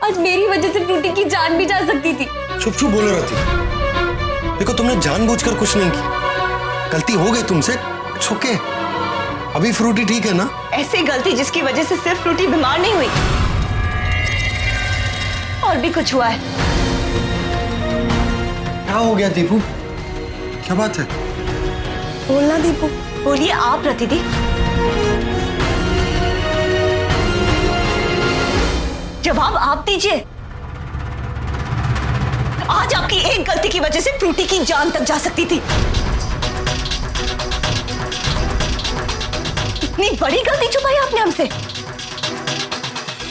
आज मेरी वजह से फ्रूटी की जान भी जा सकती थी। चुप चुप बोलो रति। देखो तुमने जानबूझकर कुछ नहीं किया, गलती हो गई तुमसे, छुके। अभी फ्रूटी ठीक है ना? ऐसी गलती जिसकी वजह से सिर्फ फ्रूटी बीमार नहीं हुई, और भी कुछ हुआ है। क्या हो गया दीपू? क्या बात है? बोलना दीपू। बोलिए आप रति दी। जवाब आप दीजिए। आज आपकी एक गलती की वजह से फ्रूटी की जान तक जा सकती थी। इतनी बड़ी गलती छुपाई आपने हमसे।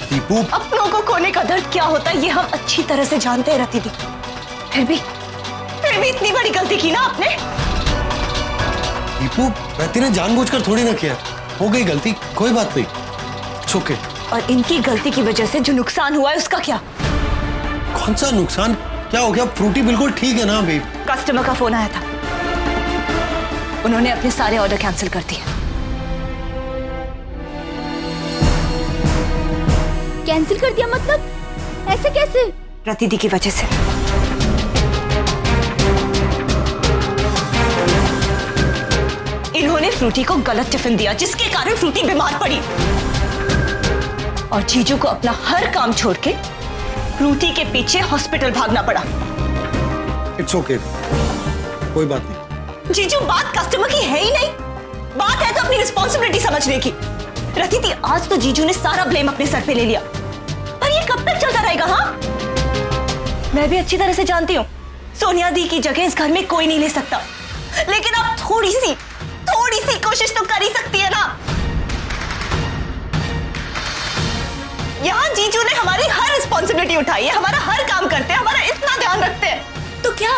दीपू, अपनों को खोने का दर्द क्या होता है ये हम अच्छी तरह से जानते हैं रति दी। फिर भी इतनी बड़ी गलती की ना आपने। दीपू, रति ने जानबूझकर थोड़ी ना किया, हो गई गलती, कोई बात नहीं, छुके। और इनकी गलती की वजह से जो नुकसान हुआ है उसका क्या? कौन सा नुकसान? क्या हो गया? फ्रूटी बिल्कुल ठीक है ना अभी? कस्टमर का फोन आया था, उन्होंने अपने सारे ऑर्डर कैंसिल कर दिए। कैंसिल कर दिया मतलब? ऐसे कैसे? रति दी की वजह से। इन्होंने फ्रूटी को गलत टिफिन दिया जिसके कारण फ्रूटी बीमार पड़ी, और जीजू को अपना हर काम छोड़ के फ्रूटी के पीछे हॉस्पिटल भागना पड़ा। इट्स ओके, कोई बात नहीं। जीजू, बात कस्टमर की है ही नहीं, बात है तो अपनी रिस्पॉन्सिबिलिटी समझने की। रति दी, आज तो जीजू ने सारा ब्लेम अपने सर पे ले लिया, पर ये कब तक चलता रहेगा? हाँ, मैं भी अच्छी तरह से जानती हूँ सोनिया दी की जगह इस घर में कोई नहीं ले सकता, लेकिन आप थोड़ी सी कोशिश तो कर ही सकती है ना। यहाँ जीजू ने हमारी हर रिस्पॉन्सिबिलिटी उठाई है, हमारा हर काम करते हैं, हमारा इतना ध्यान रखते हैं, तो क्या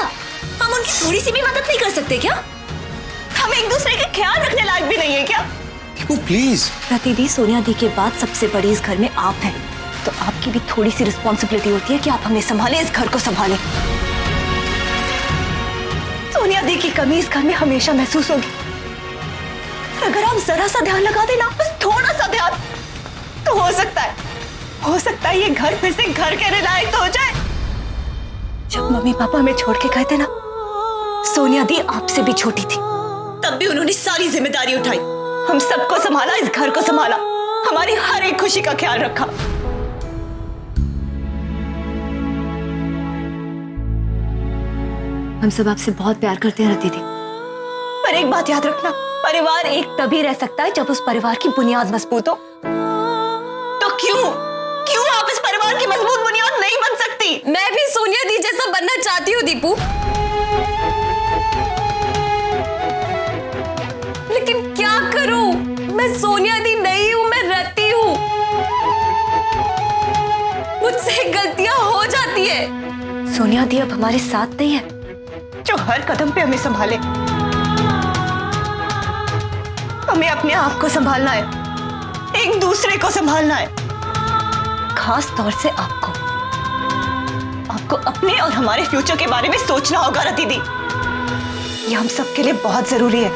हम उनकी थोड़ी सी भी मदद नहीं कर सकते क्या? हम एक दूसरे का ख्याल रखने लायक भी नहीं है क्या? दीपू प्लीज। रति दी, सोनिया दी के बाद सबसे बड़ी इस घर में आप हैं, तो आपकी भी थोड़ी सी रिस्पॉन्सिबिलिटी होती है कि आप हमें संभालें, इस घर को संभालें। सोनिया दी की कमी इस घर में हमेशा महसूस होगी। अगर आप जरा सा ध्यान लगा देना, बस थोड़ा सा ध्यान, तो हो सकता है ये घर फिर से घर कहने लायक तो हो जाए। जब मम्मी पापा हमें छोड़ के गए थे ना, सोनिया दी आपसे भी छोटी थी, तब भी उन्होंने सारी जिम्मेदारी उठाई, हम सबको संभाला, इस घर को संभाला, हमारी हर एक खुशी का ख्याल रखा। हम सब आपसे बहुत प्यार करते हैं रति दी। पर एक बात याद रखना, परिवार एक तभी रह सकता है जब उस परिवार की बुनियाद मजबूत हो। तो क्यों आप इस परिवार की मजबूत बुनियाद नहीं बन सकती? मैं भी सोनिया दी जैसा बनना चाहती हूँ दीपू, लेकिन क्या करूं? मैं सोनिया दी नहीं हूं, मैं रति हूं। मुझसे गलतियां हो जाती है। सोनिया दी अब हमारे साथ नहीं है, जो हर कदम पे हमें संभाले। हमें अपने आप को संभालना है, एक दूसरे को संभालना है, खास तौर से आपको अपने और हमारे फ्यूचर के बारे में सोचना होगा रति दी। ये हम सबके लिए बहुत जरूरी है।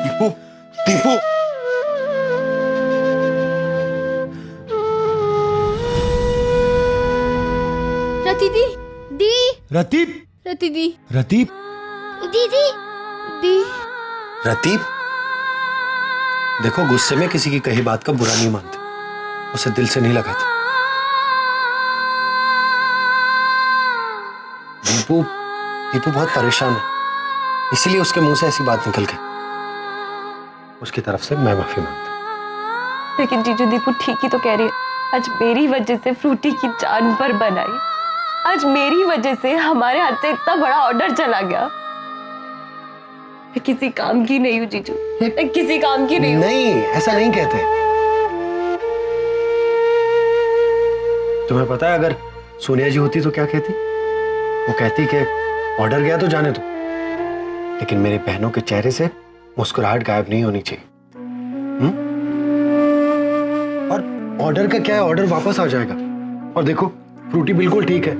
दीपू, दीपू, रति दी, रतीब, रति दी, रतीब, दीदी, दी। रतीब, देखो गुस्से में किसी की कही बात का बुरा नहीं मानते, उसे दिल से नहीं लगाते। दीपू बहुत परेशान है, इसीलिए उसके मुंह से ऐसी बात निकल गई। उसकी तरफ से मैं माफी मांगता हूं। लेकिन जीजू, दीपू ठीक ही तो कह रही है। आज मेरी वजह से फ्रूटी की जान पर बनाई, आज मेरी वजह से हमारे हाथ से इतना बड़ा ऑर्डर चला गया। मैं किसी काम की नहीं हूँ जीजू, मैं किसी काम की नहीं हूँ। नहीं, ऐसा नहीं कहते। तुम्हें पता है अगर सोनिया जी होती तो क्या कहती? वो कहती कि ऑर्डर गया तो जाने दो, लेकिन मेरे बहनों के चेहरे से मुस्कुराहट गायब नहीं होनी चाहिए। और ऑर्डर का क्या है, ऑर्डर वापस आ जाएगा। और देखो फ्रूटी बिल्कुल ठीक है।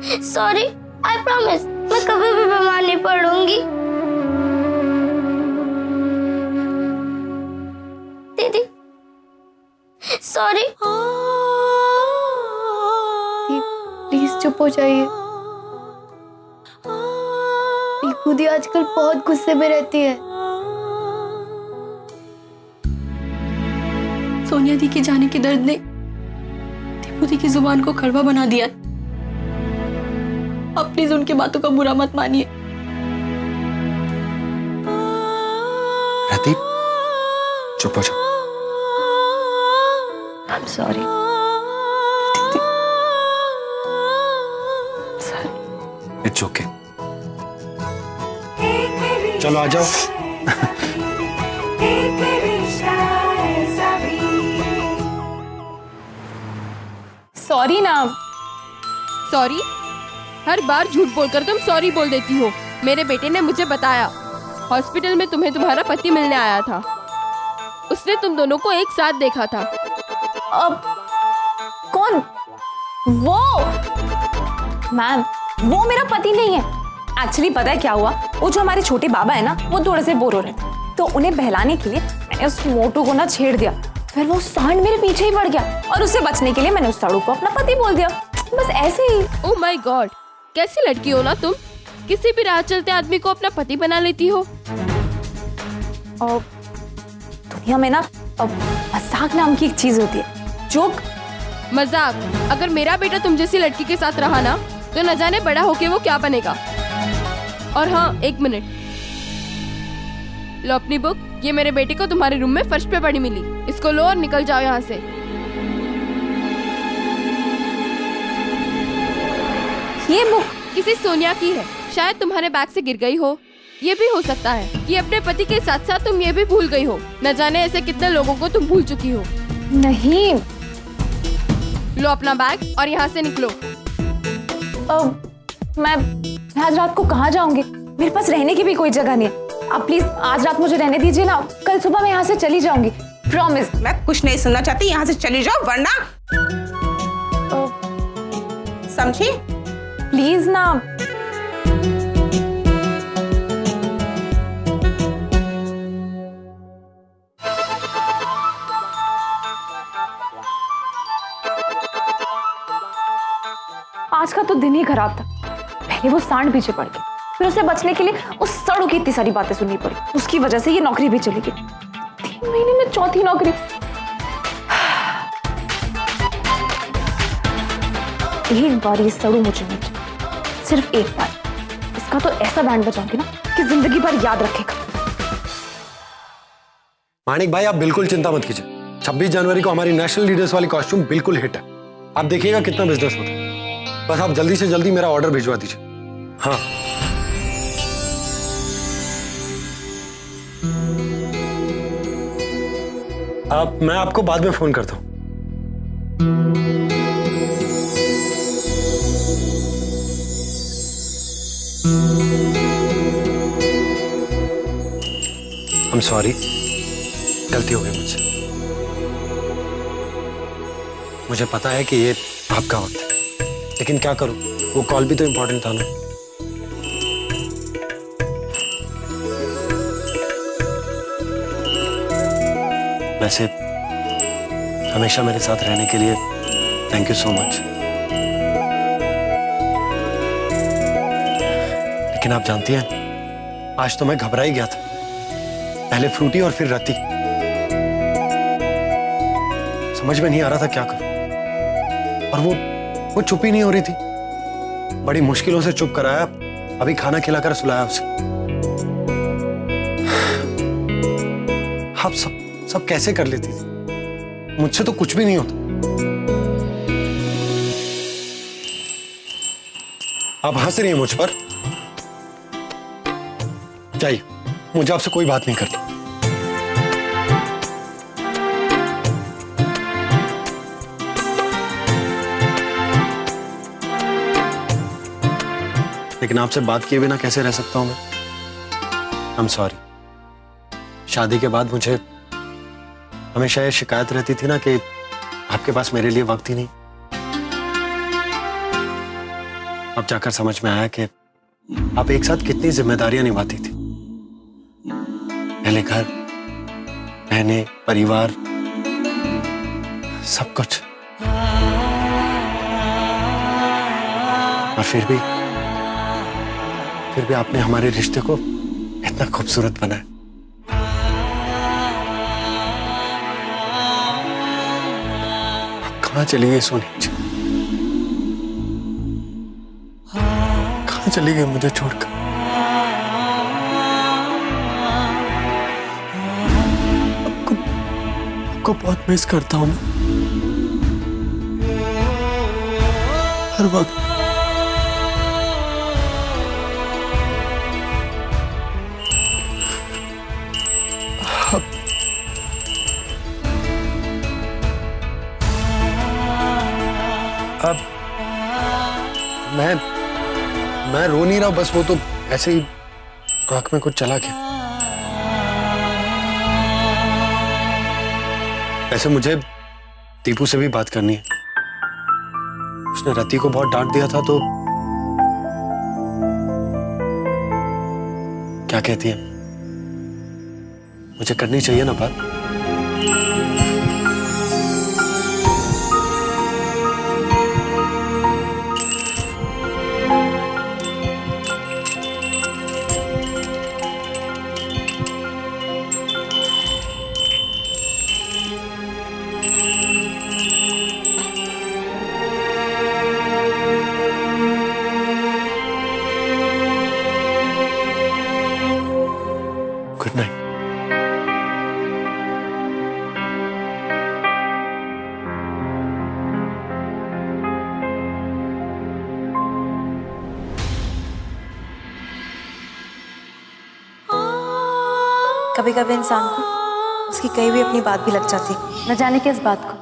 सॉरी, आई प्रॉमिस मैं कभी भी बीमार नहीं पड़ूंगी। दीदी सॉरी। प्लीज चुप हो जाइए। खुद ही आजकल बहुत गुस्से में रहती है। सोनिया दी के जाने के दर्द ने दीपू दी की जुबान को कड़वा बना दिया। अब प्लीज उनकी बातों का बुरा मत मानिए। रति, चुप हो जाओ। I am sorry. It's okay. चलो आ जाओ। सॉरी ना। सॉरी? हर बार झूठ बोलकर तुम सॉरी बोल देती हो। मेरे बेटे ने मुझे बताया हॉस्पिटल में तुम्हें तुम्हारा पति मिलने आया था। उसने तुम दोनों को एक साथ देखा था। अब कौन? वो मैम, वो मेरा पति नहीं है। एक्चुअली पता है क्या हुआ, वो जो हमारे छोटे बाबा है ना, वो थोड़े से बोर हो रहे थे, तो उन्हें बहलाने के लिए मैंने उस मोटू को ना छेड़ दिया। फिर वो सांड मेरे पीछे ही पड़ गया और उससे बचने के लिए मैंने उस साड़ू को अपना पति बोल दिया। बस ऐसे ही। ओह माय गॉड, कैसी लड़की हो ना तुम। किसी भी राह चलते आदमी को अपना पति बना लेती हो। और दुनिया में ना मजाक नाम की एक चीज होती है, जोक। मजाक? अगर मेरा बेटा तुम जैसी लड़की के साथ रहा ना, तो न जाने बड़ा होके वो क्या बनेगा। और हाँ, एक मिनट, लो अपनी बुक। ये मेरे बेटे को तुम्हारे रूम में फर्श पे पड़ी मिली। इसको लो और निकल जाओ यहाँ से। ये बुक किसी सोनिया की है, शायद तुम्हारे बैग से गिर गई हो। ये भी हो सकता है कि अपने पति के साथ साथ तुम ये भी भूल गई हो। न जाने ऐसे कितने लोगों को तुम भूल चुकी हो। नहीं। लो अपना बैग और यहाँ से निकलो। मैं आज रात को कहाँ जाऊंगी? मेरे पास रहने की भी कोई जगह नहीं है। आप प्लीज आज रात मुझे रहने दीजिए ना। कल सुबह मैं यहाँ से चली जाऊंगी, प्रॉमिस। मैं कुछ नहीं सुनना चाहती, यहाँ से चली जाओ वरना। समझी? प्लीज ना। आज का तो दिन ही खराब था। पहले वो सांड पीछे पड़ गई, फिर उसे बचने के लिए उस सड़ू की इतनी सारी बातें सुननी पड़ी। उसकी वजह से ये नौकरी भी चली गई। 3 महीने में चौथी नौकरी। एक बार ये सड़ू मुझे मिल जाए, सिर्फ एक बार, इसका तो ऐसा बैंड बजाऊंगी ना कि जिंदगी भर याद रखेगा। मानिक भाई, आप बिल्कुल चिंता मत कीजिए। 26 जनवरी को हमारी नेशनल लीडर्स वाली कॉस्ट्यूम बिल्कुल हिट है। आप देखिएगा कितना बिजनेस होता है। बस आप जल्दी से जल्दी मेरा ऑर्डर भिजवा दीजिए। हाँ, मैं आपको बाद में फोन करता हूं। I'm sorry, गलती हो गई मुझसे। मुझे पता है कि ये आपका वक्त है, लेकिन क्या करूं, वो कॉल भी तो इंपॉर्टेंट था ना। वैसे हमेशा मेरे साथ रहने के लिए थैंक यू सो मच। लेकिन आप जानती हैं, आज तो मैं घबरा ही गया था। पहले फ्रूटी और फिर रति। समझ में नहीं आ रहा था क्या करूं। और वो चुप ही नहीं हो रही थी। बड़ी मुश्किलों से चुप कराया, अभी खाना खिलाकर सुलाया उसे। आप सब कैसे कर लेती थी? मुझसे तो कुछ भी नहीं होता। आप हंस रही हैं मुझ पर। जाइए, मुझे आपसे कोई बात नहीं करनी। लेकिन आपसे बात किए बिना कैसे रह सकता हूं मैं? I am sorry. शादी के बाद मुझे हमेशा ये शिकायत रहती थी ना कि आपके पास मेरे लिए वक्त ही नहीं। अब जाकर समझ में आया कि आप एक साथ कितनी जिम्मेदारियां निभाती थी। पहले घर, बहनें, परिवार, सब कुछ। और फिर भी आपने हमारे रिश्ते को इतना खूबसूरत बनाया। कहाँ चली गई सोनी जी? कहाँ चली गई मुझे छोड़कर? आपको बहुत मिस करता हूँ मैं, हर वक्त। अब मैं रो नहीं रहा, बस वो तो ऐसे ही आंख में कुछ चला गया। ऐसे मुझे दीपू से भी बात करनी है। उसने रति को बहुत डांट दिया था, तो क्या कहती है? मुझे करनी चाहिए ना बात। Good night. कभी कभी इंसान को उसकी कहीं भी अपनी बात भी लग जाती। न जाने किस बात को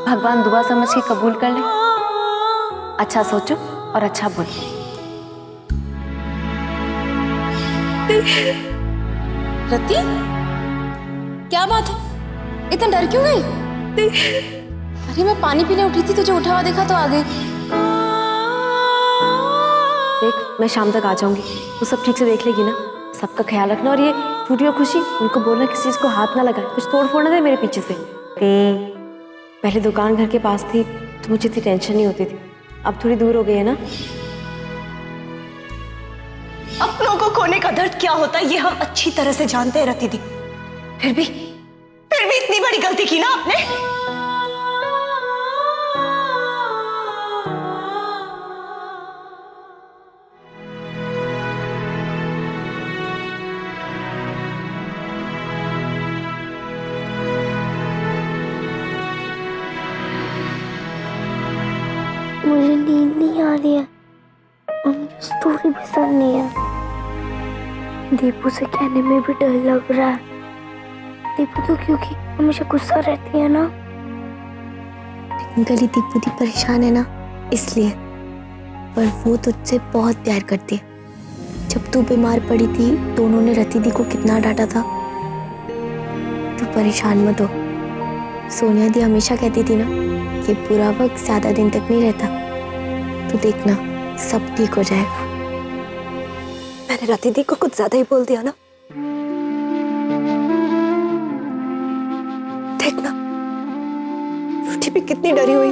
भगवान दुआ समझ के कबूल कर ले। अच्छा सोचो और अच्छा बोलो। रति, क्या बात है? इतना डर क्यों गई? अरे मैं पानी पीने उठी थी, तुझे उठा हुआ देखा तो आ गई। देख, मैं शाम तक आ जाऊंगी, तू सब ठीक से देख लेगी ना? सबका ख्याल रखना। और ये छुट्टी और खुशी, उनको बोलना किसी चीज को हाथ ना लगाए, कुछ तोड़ फोड़ ना दे मेरे पीछे से। पहले दुकान घर के पास थी तो मुझे इतनी टेंशन नहीं होती थी, अब थोड़ी दूर हो गई है ना। अपनों को खोने का दर्द क्या होता है ये हम अच्छी तरह से जानते हैं रति दी। फिर भी इतनी बड़ी गलती की ना आपने। मुझे नींद नहीं आ रही है और मुझे स्टोरी भी सुननी है। दीपू से कहने में भी डर लग रहा है। दीपू तो क्योंकि हमेशा गुस्सा रहती है ना। टेक्निकली दीपू दी परेशान है ना, इसलिए। पर वो तुझसे बहुत प्यार करती है। जब तू बीमार पड़ी थी तो उन्होंने रति दी को कितना डांटा था। तू परेशान मत हो। सोनिया दी हमेशा कहती थी ना कि बुरा वक्त ज्यादा दिन तक नहीं रहता। तो देखना सब ठीक हो जाएगा। मैंने रति दी को कुछ ज्यादा ही बोल दिया ना। देखना रूठी भी कितनी डरी हुई।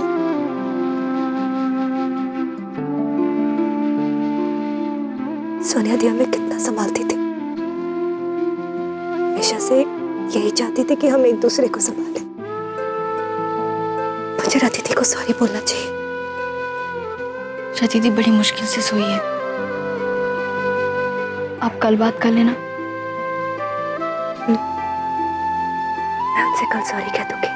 सोनिया दी हमें कितना संभालती थी, हमेशा से यही चाहती थी कि हम एक दूसरे को संभालें। मुझे रति दी को सॉरी बोलना चाहिए। रति दी बड़ी मुश्किल से सोई है। आप कल बात कर लेना। मैं उनसे कल सॉरी कह दूंगी।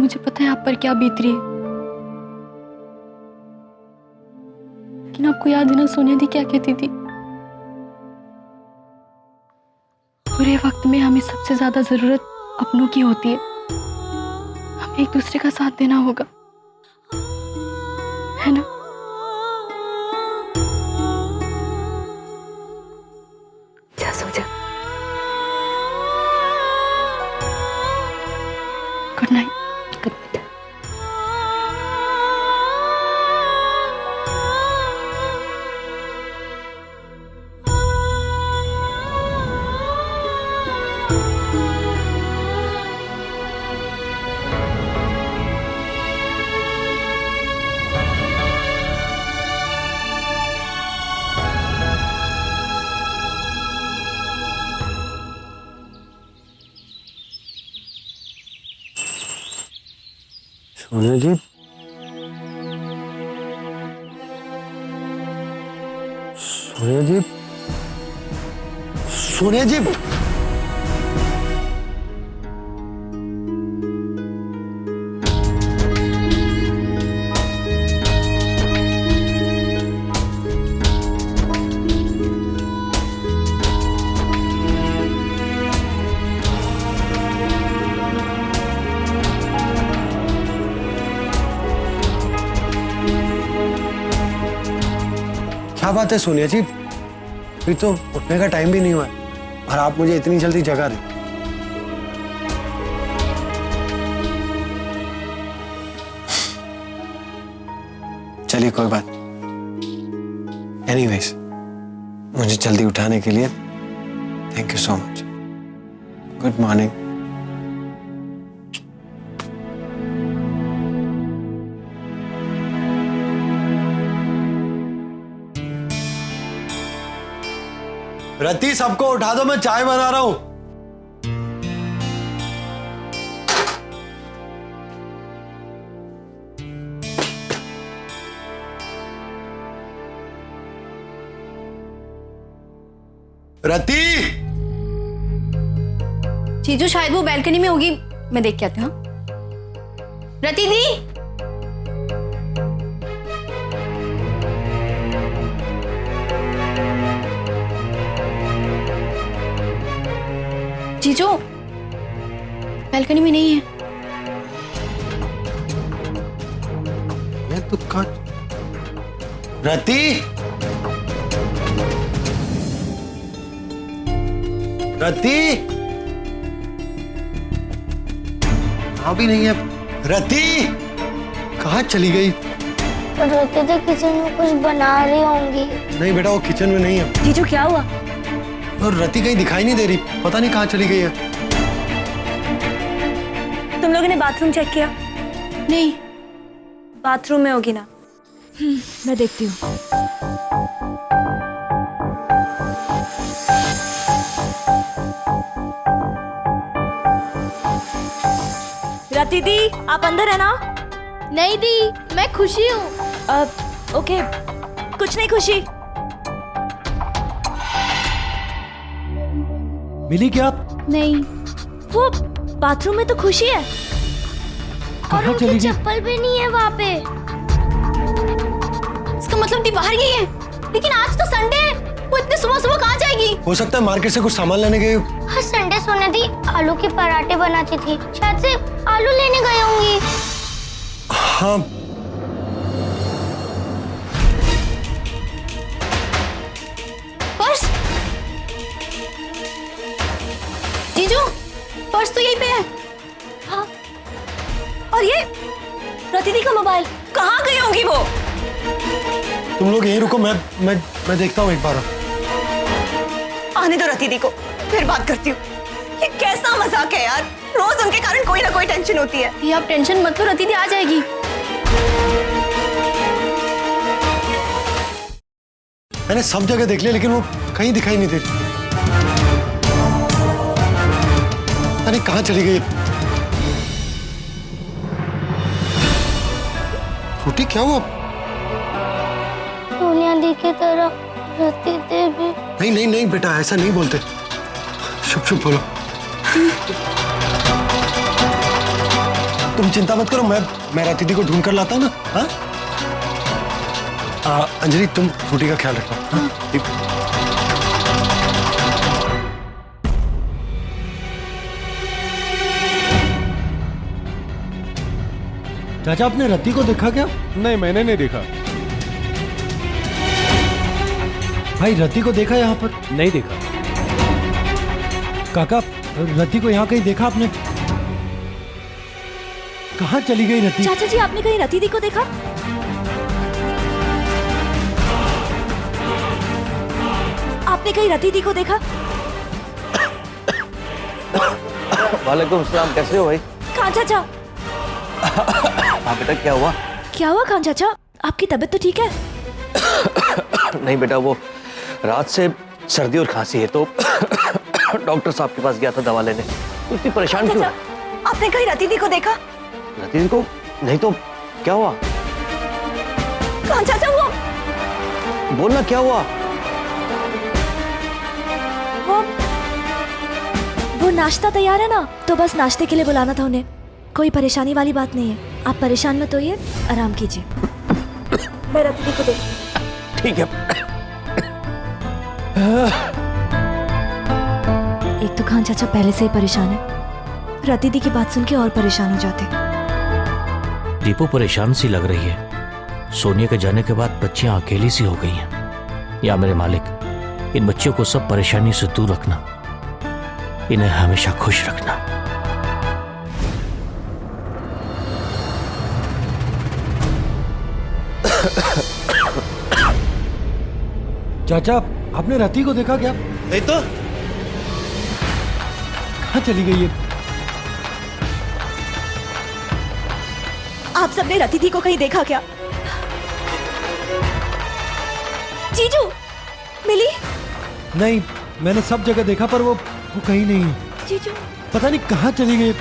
मुझे पता है आप पर क्या बीत रही है, लेकिन आपको याद है ना सोनिया दी क्या कहती थी? बुरे वक्त में हमें सबसे ज्यादा जरूरत अपनों की होती है। हमें एक दूसरे का साथ देना होगा, है ना? क्या सोचा? Good night. Good night. Sonia ji, Sonia ji, Sonia ji, क्या बात है सोनिया जी, अभी तो उठने का टाइम भी नहीं हुआ है और आप मुझे इतनी जल्दी जगा रहे। चलिए कोई बात। एनीवेज, मुझे जल्दी उठाने के लिए thank you so much. Good morning. Rati, सबको उठा दो, मैं चाय बना रहा हूं। रति, जीजू शायद वो बैल्कनी में होगी, मैं देख के आती हूँ। रति दी, जीजू बैल्कनी में नहीं है। मैं तो कहाँ? रति, रति, कहाँ भी नहीं है। रति कहाँ चली गई? रति तो किचन में कुछ बना रही होंगी। नहीं बेटा, वो किचन में नहीं है। जीजू क्या हुआ? और रति कहीं दिखाई नहीं दे रही, पता नहीं कहाँ चली गई है। तुम लोगों ने बाथरूम चेक किया? नहीं, बाथरूम में होगी ना। मैं देखती हूँ। रति दी, आप अंदर है ना? नहीं दी, मैं खुशी हूँ। ओके, कुछ नहीं खुशी। मिली क्या? नहीं, वो बाथरूम में तो खुशी है। और उनकी चप्पल भी नहीं है वहाँ पे। इसका मतलब दी बाहर गई है, लेकिन आज तो संडे है, वो इतने सुबह सुबह कहाँ जाएगी? हो सकता है मार्केट से कुछ सामान लेने गई। हर संडे सोने दी आलू के पराठे बनाती थी, शायद से आलू लेने गई होंगी। हाँ, पर्स? जीजू, पर्स तो यहीं पे है। हाँ, और ये रति दी का मोबाइल कहाँ गई होंगी वो? तुम लोग यहीं रुको, मैं देखता हूँ एक बार। आने दो रति दी को, फिर बात करती हूँ। ये कैसा मजाक है यार, रोज उनके कारण कोई ना कोई टेंशन होती है। ये आप टेंशन मत लो, रति दी आ जाएगी। मैंने सब जगह देख लिया, लेकिन वो कहीं दिखाई नहीं दे रही। अरे कहाँ चली गई? फ्रूटी क्या हुआ? सोनिया दी की तरह रति दी भी। नहीं नहीं नहीं बेटा, ऐसा नहीं बोलते। चुप चुप बोलो। तुम चिंता मत करो, मैं रति दी को ढूंढ कर लाता हूँ ना। हाँ, अंजलि तुम फ्रूटी का ख्याल रखना। हाँ? चाचा, आपने रति को देखा क्या? नहीं, मैंने नहीं देखा। भाई, रति को देखा यहाँ पर? नहीं देखा। काका, रति को यहाँ कहीं देखा आपने? कहाँ चली गई रति? चाचा जी, आपने कहीं रति दी को देखा? आपने कहीं रति दी को देखा? वालेकुम सलाम, कैसे हो भाई? खान चाचा। हाँ बेटा, क्या हुआ? क्या हुआ खान चाचा, आपकी तबीयत तो ठीक है? नहीं बेटा, वो रात से सर्दी और खांसी है, तो डॉक्टर साहब के पास गया था दवा लेने। इतनी परेशान क्यों? आपने कहीं रति दी को देखा? रति को नहीं तो क्या हुआ? कहाँ चाचा वो बोलना क्या हुआ? वो नाश्ता तैयार है ना, तो बस नाश्ते के लिए बुलाना था उन्हें। कोई परेशानी वाली बात नहीं है, आप परेशान मत होइए, आराम कीजिए। मैं रति को देख। ठीक है। एक तो खान चाचा पहले से ही परेशान है, रति दी की बात सुन के और परेशान हो जाते। दीपू परेशान सी लग रही है। सोनिया के जाने के बाद बच्चियां अकेली सी हो गई हैं। या मेरे मालिक, इन बच्चियों को सब परेशानी से दूर रखना, इन्हें हमेशा खुश रखना। चाचा, आपने रति को देखा क्या? नहीं तो कहाँ चली गई है? आप सबने रति दी को कहीं देखा क्या? जीजू मिली? नहीं, मैंने सब जगह देखा पर वो कहीं नहीं है। जीजू पता नहीं कहाँ चली गई।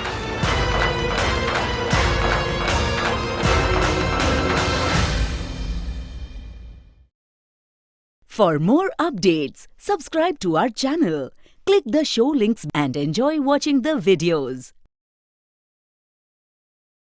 For more updates, subscribe to our channel, click the show links and enjoy watching the videos.